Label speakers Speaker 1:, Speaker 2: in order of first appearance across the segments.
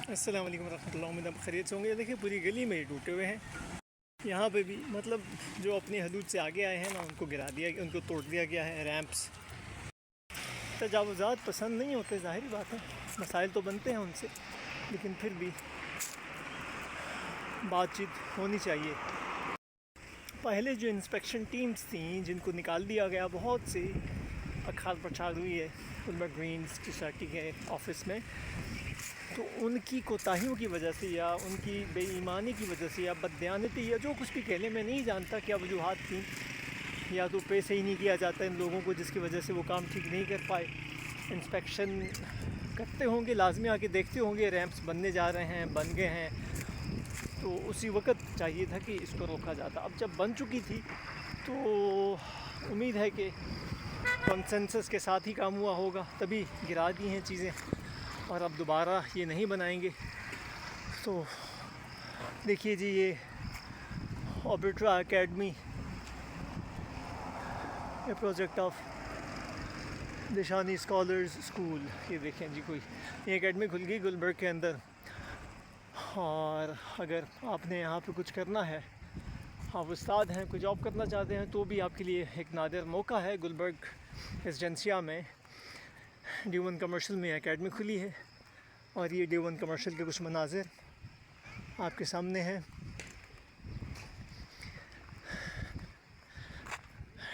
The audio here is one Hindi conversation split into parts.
Speaker 1: अस्सलाम वालेकुम रहमतुल्लाह। उम्मीद आप खैरियत से होंगे। देखिए पूरी गली में ये टूटे हुए हैं। यहाँ पे भी मतलब जो अपनी हदूद से आगे आए हैं ना, उनको गिरा दिया, उनको तोड़ दिया गया है। रैंप्स तजावुज़ात पसंद नहीं होते, ज़ाहिर बात है, मसाइल तो बनते हैं उनसे, लेकिन फिर भी बातचीत होनी चाहिए। पहले जो इंस्पेक्शन टीम्स थी जिनको निकाल दिया गया, बहुत सी अखाल प्रचार हुई है गुलबर्ग ग्रीन्स सोसाइटी के ऑफिस में, तो उनकी कोताहियों की वजह से या उनकी बेईमानी की वजह से या बददयानती या जो कुछ भी कह लें, मैं नहीं जानता क्या वजूहात थी। या तो पैसे ही नहीं किया जाता इन लोगों को, जिसकी वजह से वो काम ठीक नहीं कर पाए। इंस्पेक्शन करते होंगे, लाजमी आके देखते होंगे रैंप्स बनने जा रहे हैं, बन गए हैं, तो उसी वक्त चाहिए था कि इसको रोका जाता। अब जब बन चुकी थी तो उम्मीद है कि कंसेंसस के साथ ही काम हुआ होगा, तभी गिरा दी हैं चीज़ें और अब दोबारा ये नहीं बनाएंगे। तो देखिए जी, ये ऑर्बिट्रा एकेडमी, ये project of Dishani scholars school, ये देखें जी, कोई ये एकेडमी खुल गई गुलबर्ग के अंदर। और अगर आपने यहाँ पे कुछ करना है, आप उस्ताद हैं, कोई जॉब करना चाहते हैं, तो भी आपके लिए एक नादिर मौका है। गुलबर्ग रेजिडेंसिया में D1 कमर्शियल में एकेडमी खुली है और ये D1 कमर्शियल के कुछ मनाजिर आपके सामने हैं।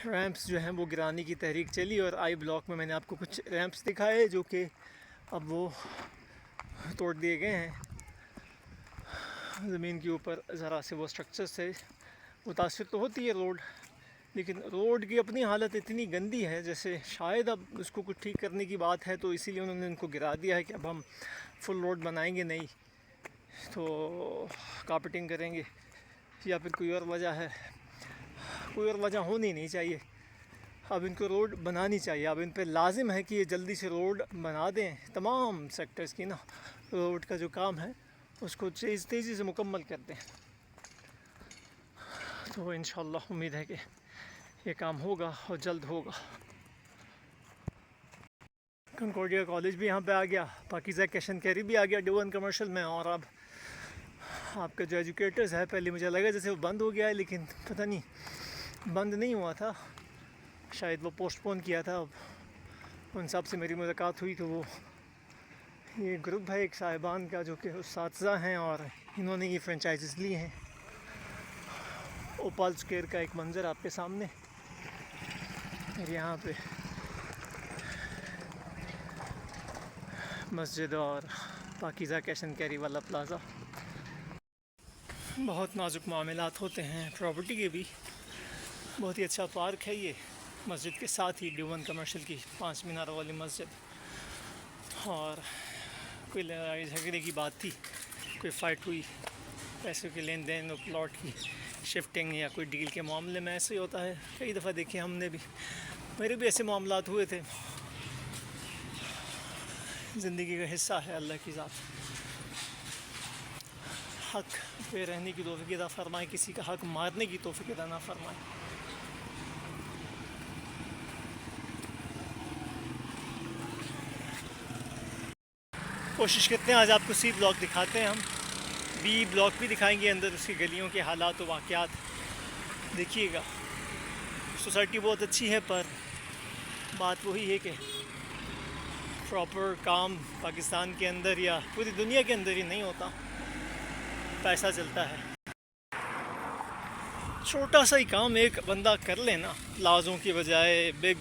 Speaker 1: रैंप्स जो हैं वो गिराने की तहरीक चली और आई ब्लॉक में मैंने आपको कुछ रैंप्स दिखाए जो कि अब वो तोड़ दिए गए हैं। ज़मीन के ऊपर ज़रा से वो स्ट्रक्चर से मुतासिर तो होती है रोड, लेकिन रोड की अपनी हालत इतनी गंदी है जैसे शायद अब उसको कुछ ठीक करने की बात है, तो इसीलिए उन्होंने इनको गिरा दिया है कि अब हम फुल रोड बनाएंगे नहीं, तो कारपेटिंग करेंगे, या फिर कोई और वजह है। कोई और वजह होनी नहीं चाहिए। अब इनको रोड बनानी चाहिए। अब इन पर लाजिम है कि ये जल्दी से रोड बना दें। तमाम सेक्टर्स की ना रोड का जो काम है उसको तेज़ी से मुकम्मल कर दें, तो इंशाअल्लाह उम्मीद है कि ये काम होगा और जल्द होगा। कंकॉर्डिया कॉलेज भी यहाँ पे आ गया, पाकीज़ा कैश एंड कैरी भी आ गया D1 कमर्शियल में। और अब आपका जो एजुकेटर्स है, पहले मुझे लगा जैसे वो बंद हो गया है, लेकिन पता नहीं, बंद नहीं हुआ था, शायद वो पोस्टपोन किया था। अब उन सब से मेरी मुलाकात हुई तो वो ये ग्रुप है एक साहिबान का जो कि उस्ताज़ा हैं और इन्होंने ये फ्रेंचाइज़ ली हैं। ओपाल स्क्वायर का एक मंज़र आपके सामने, और यहाँ पे मस्जिद और पाकीज़ा कैश एंड कैरी वाला प्लाज़ा। बहुत नाजुक मामलात होते हैं प्रॉपर्टी के भी। बहुत ही अच्छा पार्क है ये, मस्जिद के साथ ही D1 कमर्शियल की 5 मीनारों वाली मस्जिद। और कोई लड़ाई झगड़े की बात थी, कोई फ़ाइट हुई, पैसों के लेन देन और प्लॉट की शिफ्टिंग या कोई डील के मामले में, ऐसे ही होता है। कई दफ़ा देखे हमने भी, मेरे भी ऐसे मामलात हुए थे। ज़िंदगी का हिस्सा है, अल्लाह की ज़ात। हक पे रहने की तौफ़ीक़ अता फ़रमाए, किसी का हक मारने की तौफ़ीक़ अता ना फ़रमाए। कोशिश करते हैं आज आपको C ब्लॉक दिखाते हैं, हम B ब्लॉक भी दिखाएंगे, अंदर उसकी गलियों के हालात और वाक़यात देखिएगा। सोसाइटी बहुत अच्छी है, पर बात वही है कि प्रॉपर काम पाकिस्तान के अंदर या पूरी दुनिया के अंदर ही नहीं होता, पैसा चलता है। छोटा सा ही काम एक बंदा कर लेना, प्लाज़ों की बजाय big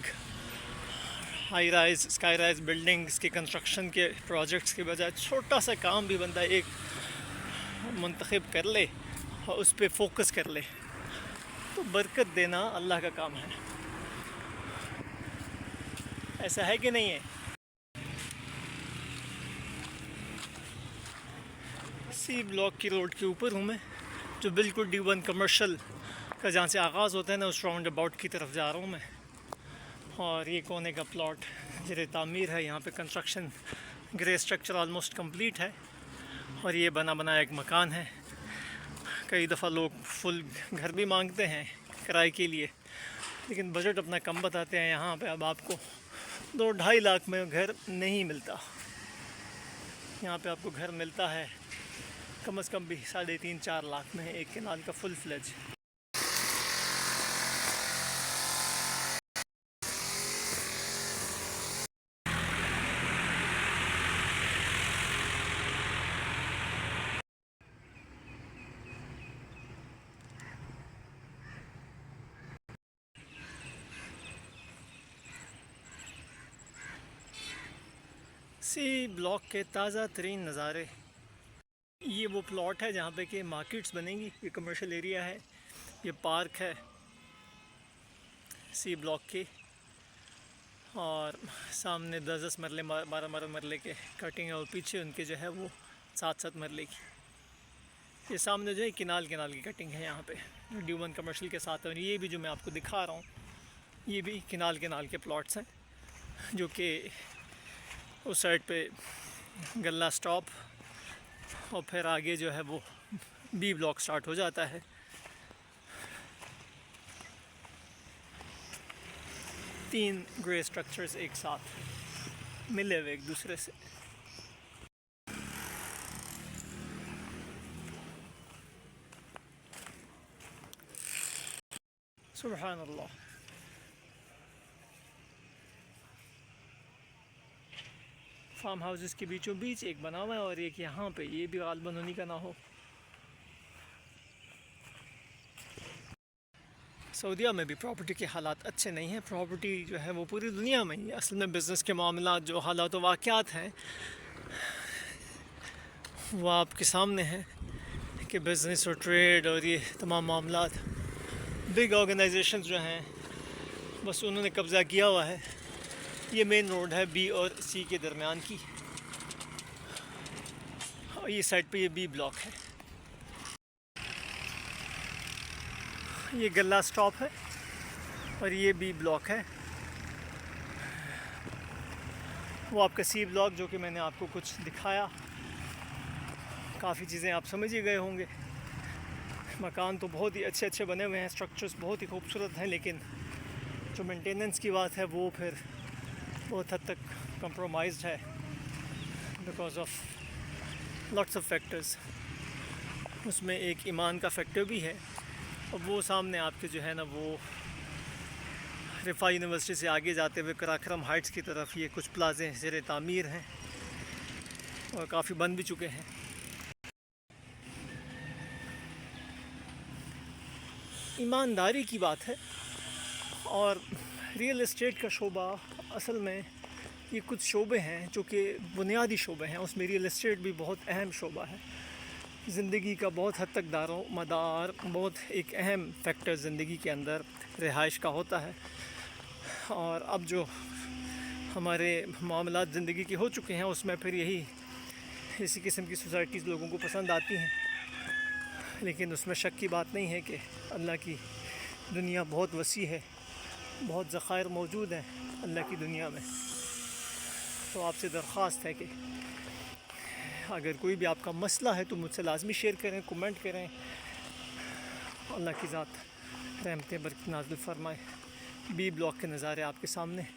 Speaker 1: high rise sky rise buildings के कंस्ट्रक्शन के प्रोजेक्ट्स के बजाय छोटा सा काम भी बंदा एक मुंतखब कर ले और उस पर फोकस कर ले, तो बरकत देना अल्लाह का काम है। ऐसा है कि नहीं है? C ब्लॉक की रोड के ऊपर हूँ मैं, जो बिल्कुल D1 कमर्शियल का जहाँ से आगाज़ होता है ना, उस राउंड अबाउट की तरफ जा रहा हूँ मैं। और ये कोने का प्लॉट ज़ेरे तामीर है, यहाँ पे construction grey structure almost complete है और ये बना बनाया एक मकान है। कई दफ़ा लोग फुल घर भी मांगते हैं किराए के लिए, लेकिन बजट अपना कम बताते हैं। यहाँ पे अब आपको 2-2.5 लाख में घर नहीं मिलता। यहाँ पे आपको घर मिलता है कम से कम भी 3.5-4 लाख में एक केनाल का फुल फ्लेज। सी ब्लॉक के ताज़ा तरीन नज़ारे। ये वो प्लॉट है जहाँ पे कि मार्केट्स बनेंगी। ये कमर्शियल एरिया है, ये पार्क है सी ब्लॉक की, और सामने 10-10 मरले 12-12 मरले के कटिंग है, और पीछे उनके जो है वो 7-7 मरले की। ये सामने जो है किनाल की कटिंग है यहाँ पे D1 कमर्शियल के साथ। और ये भी जो मैं आपको दिखा रहा हूँ ये भी किनाल के प्लॉट्स हैं, जो कि उस साइड पे गल्ला स्टॉप और फिर आगे जो है वो B ब्लॉक स्टार्ट हो जाता है। तीन ग्रे स्ट्रक्चर्स एक साथ मिले हुए एक दूसरे से। सुभान अल्लाह। फार्म हाउसेस के बीचों बीच एक बना हुआ है, और एक यहाँ पे, ये भी गालबन उन्हीं का ना हो। सऊदीया में भी प्रॉपर्टी के हालात अच्छे नहीं हैं। प्रॉपर्टी जो है वो पूरी दुनिया में ही, असल में बिज़नेस के मामला जो हालात व वाक़यात हैं वो आपके सामने हैं कि बिज़नेस और ट्रेड और ये तमाम मामलात बिग ऑर्गेनाइजेशंस जो हैं बस उन्होंने कब्ज़ा किया हुआ है। ये मेन रोड है B और C के दरमियान की, और ये साइड पे ये B ब्लॉक है। ये गल्ला स्टॉप है और ये B ब्लॉक है। वो आपका C ब्लॉक जो कि मैंने आपको कुछ दिखाया। काफ़ी चीज़ें आप समझ ही गए होंगे। मकान तो बहुत ही अच्छे अच्छे बने हुए हैं, स्ट्रक्चर्स बहुत ही खूबसूरत हैं, लेकिन जो मेंटेनेंस की बात है वो फिर बहुत हद तक कंप्रोमाइज्ड है because of lots of factors. उसमें एक ईमान का फैक्टर भी है, और वो सामने आपके जो है ना वो रिफा यूनिवर्सिटी से आगे जाते हुए कराक्रम हाइट्स की तरफ ये कुछ प्लाजे ज़ेर तामीर हैं और काफ़ी बन भी चुके हैं। ईमानदारी की बात है, और रियल एस्टेट का शोबा असल में ये कुछ शोबे हैं जो कि बुनियादी शोबे हैं, उसमें रियल एस्टेट भी बहुत अहम शोबा है। ज़िंदगी का बहुत हद तक दारो मदार, बहुत एक अहम फैक्टर ज़िंदगी के अंदर रिहाइश का होता है। और अब जो हमारे मामलात ज़िंदगी के हो चुके हैं उसमें फिर यही इसी किस्म की सोसाइटीज़ लोगों को पसंद आती हैं। लेकिन उसमें शक की बात नहीं है कि अल्लाह की दुनिया बहुत वसी है, बहुत ज़खायर मौजूद हैं अल्लाह की दुनिया में। तो आपसे दरख्वास्त है कि अगर कोई भी आपका मसला है तो मुझसे लाजमी शेयर करें, कमेंट करें। अल्लाह की ज़ात रहमतें बरकत नाज़िल फरमाए। B ब्लॉक के नज़ारे आपके सामने।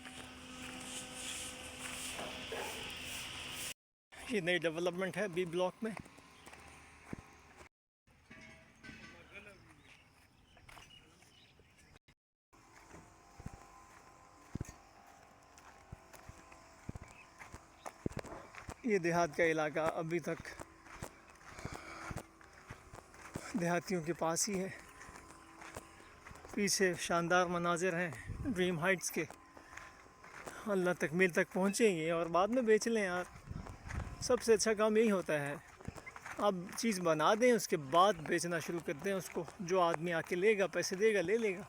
Speaker 1: ये नई डेवलपमेंट है B ब्लॉक में। ये देहात का इलाका अभी तक देहातियों के पास ही है। पीछे शानदार मनाजिर हैं ड्रीम हाइट्स के। अल्लाह तकमील तक पहुँचेंगे और बाद में बेच लें यार। सबसे अच्छा काम यही होता है, आप चीज़ बना दें उसके बाद बेचना शुरू कर दें उसको। जो आदमी आके लेगा, पैसे देगा, ले लेगा।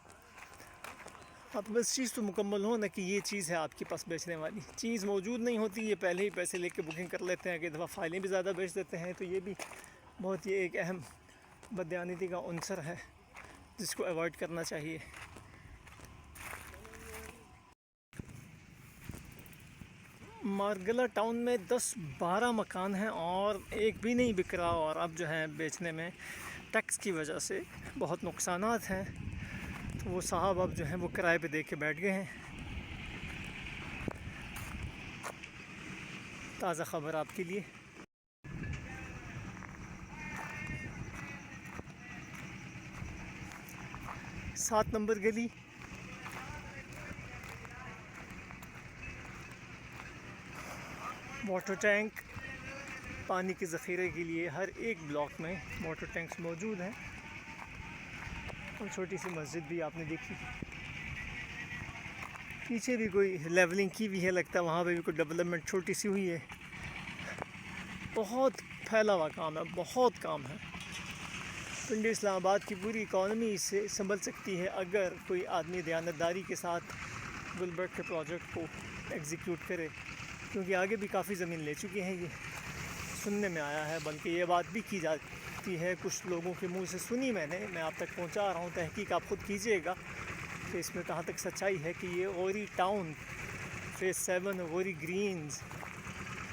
Speaker 1: अब बस चीज़ तो मुकम्मल हो ना कि ये चीज़ है आपके पास बेचने वाली। चीज़ मौजूद नहीं होती, ये पहले ही पैसे लेके बुकिंग कर लेते हैं, कई दफ़ा फ़ाइलें भी ज़्यादा बेच देते हैं। तो ये भी बहुत ही एक अहम बदयानती का अंसर है जिसको अवॉइड करना चाहिए। मारगला टाउन में 10-12 मकान हैं और एक भी नहीं बिक रहा, और अब जो है बेचने में टैक्स की वजह से बहुत नुकसानात हैं। तो वो साहब अब जो है वो किराए पे दे के बैठ गए हैं। ताज़ा ख़बर आपके लिए। 7 नंबर गली, वाटर टैंक, पानी के ज़ख़ीरे के लिए हर एक ब्लॉक में वाटर टैंक्स मौजूद हैं। और छोटी सी मस्जिद भी आपने देखी, पीछे भी कोई लेवलिंग की भी है, लगता है वहाँ पे भी कोई डेवलपमेंट छोटी सी हुई है। बहुत फैला हुआ काम है, बहुत काम है। पिंडी इस्लामाबाद की पूरी इकॉनमी इससे संभल सकती है अगर कोई आदमी दयानतदारी के साथ गुलबर्ग के प्रोजेक्ट को एग्जीक्यूट करे, क्योंकि आगे भी काफ़ी ज़मीन ले चुके हैं। ये सुनने में आया है, बल्कि ये बात भी की जाती है, कुछ लोगों के मुंह से सुनी मैंने, मैं आप तक पहुंचा रहा हूं। तहकीक आप खुद कीजिएगा कि इसमें कहाँ तक सच्चाई है कि ये Gauri town phase 7 Gauri greens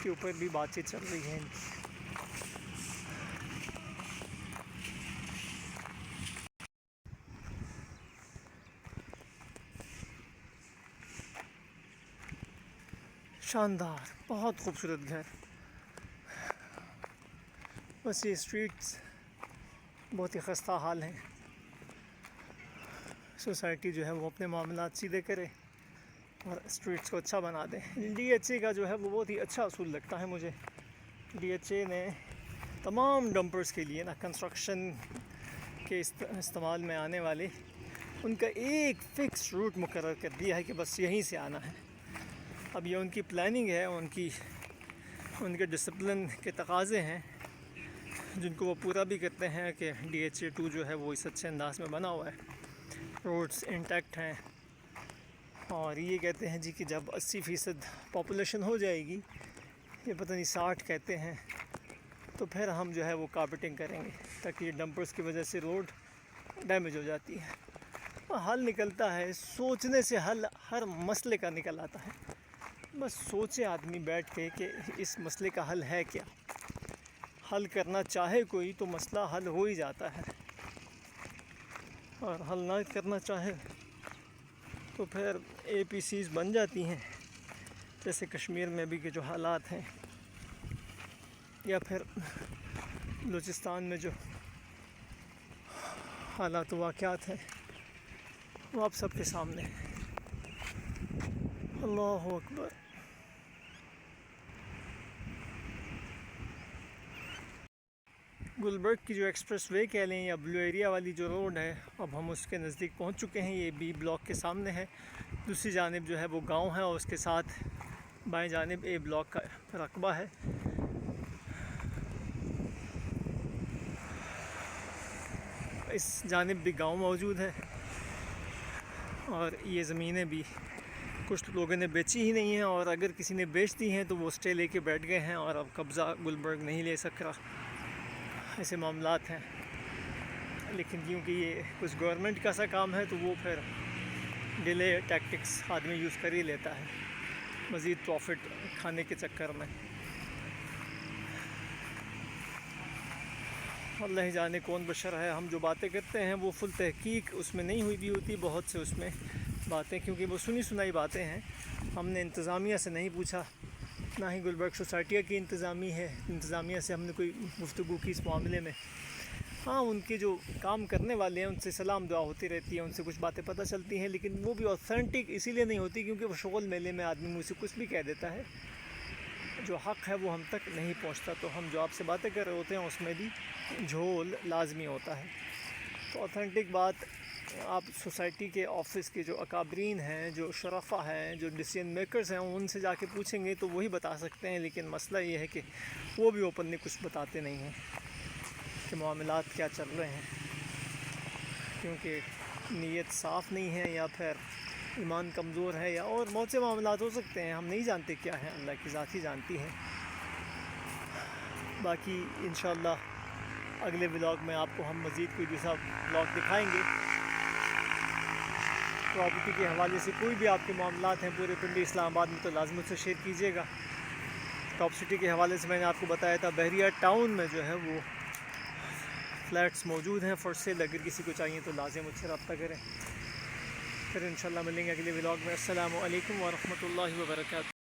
Speaker 1: के ऊपर भी बातचीत चल रही है इनकी। शानदार, बहुत खूबसूरत घर। बस ये स्ट्रीट्स बहुत ही खस्ता हाल हैं। सोसाइटी जो है वो अपने मामलात सीधे करे और स्ट्रीट्स को अच्छा बना दें। DHA का जो है वो बहुत ही अच्छा असूल लगता है मुझे। DHA ने तमाम डंपर्स के लिए ना, कंस्ट्रक्शन के इस्तेमाल में आने वाले, उनका एक फ़िक्स रूट मुकर्रर कर दिया है कि बस यहीं से आना है। अब ये उनकी प्लानिंग है, उनके डिसिप्लिन के तकाज़े हैं, जिनको वो पूरा भी करते हैं कि DHA 2 जो है वो इस अच्छे अंदाज में बना हुआ है, रोड्स इंटैक्ट हैं। और ये कहते हैं जी कि जब 80% पॉपुलेशन हो जाएगी, ये पता नहीं 60 कहते हैं, तो फिर हम जो है वो कारपेटिंग करेंगे, ताकि ये डंपर्स की वजह से रोड डैमेज हो जाती है। और हल निकलता है, सोचने से हल हर मसले का निकल आता है। बस सोचे आदमी बैठ के कि इस मसले का हल है क्या। हल करना चाहे कोई तो मसला हल हो ही जाता है, और हल ना करना चाहे तो फिर APCs बन जाती हैं, जैसे कश्मीर में भी के जो हालात हैं, या फिर बलूचिस्तान में जो हालात वाक़यात हैं वो आप सबके सामने हैं। अल्लाह अकबर। गुलबर्ग की जो एक्सप्रेस वे कह लें या ब्लू एरिया वाली जो रोड है, अब हम उसके नज़दीक पहुंच चुके हैं। ये B ब्लॉक के सामने है, दूसरी जानिब जो है वो गांव है, और उसके साथ बाएं जानिब A ब्लॉक का रकबा है। इस जानिब भी गांव मौजूद है, और ये ज़मीनें भी कुछ लोगों ने बेची ही नहीं हैं, और अगर किसी ने बेच दी हैं तो वो स्टे लेके बैठ गए हैं और अब कब्ज़ा गुलबर्ग नहीं ले सक रहा। ऐसे मामलात हैं। लेकिन क्योंकि ये कुछ गवर्नमेंट का सा काम है तो वो फिर डिले टैक्टिक्स आदमी यूज़ कर ही लेता है मज़ीद प्रॉफिट खाने के चक्कर में। अल्लाह ही जाने कौन बशर है। हम जो बातें करते हैं वो फुल तहकीक उसमें नहीं हुई भी होती, बहुत से उसमें बातें, क्योंकि वो सुनी सुनाई बातें हैं। हमने इंतज़ामिया से नहीं पूछा, ना ही गुलबर्ग सोसाइटिया की इंतज़ामिया से हमने कोई गुफ्तगू की इस मामले में। हाँ, उनके जो काम करने वाले हैं उनसे सलाम दुआ होती रहती है, उनसे कुछ बातें पता चलती हैं, लेकिन वो भी ऑथेंटिक इसीलिए नहीं होती क्योंकि वो शोगल मेले में आदमी मुझसे कुछ भी कह देता है, जो हक़ है वो हम तक नहीं पहुँचता। तो हम जो आपसे बातें कर रहे होते हैं उसमें भी झोल लाजमी होता है। तो ऑथेंटिक बात आप सोसाइटी के ऑफिस के जो अकाबरीन हैं, जो शरफ़ा हैं, जो डिसीजन मेकर्स हैं, उनसे जाके पूछेंगे तो वही बता सकते हैं। लेकिन मसला ये है कि वो भी ओपनली कुछ बताते नहीं हैं कि मामलात क्या चल रहे हैं, क्योंकि नीयत साफ़ नहीं है या फिर ईमान कमज़ोर है, या और बहुत से मामलात हो सकते हैं, हम नहीं जानते क्या है, अल्लाह की ज़ात ही जानती है। बाकी इंशाअल्लाह अगले व्लॉग में आपको हम मज़ीद कोई दूसरा व्लॉग दिखाएंगे। प्रॉपर्टी के हवाले से कोई भी आपके मामलात हैं पूरे पिंडी इस्लामाबाद में तो लाज़मी मुझसे शेयर कीजिएगा। टॉप सिटी के हवाले से मैंने आपको बताया था, बहरिया टाउन में जो है वो फ्लैट्स मौजूद हैं फॉर सेल, अगर किसी को चाहिए तो लाज़िम मुझसे रब्ता करें। फिर इंशाल्लाह मिलेंगे अगले व्लॉग में। अस्सलामु अलैकुम व रहमतुल्लाहि व बरकातहू।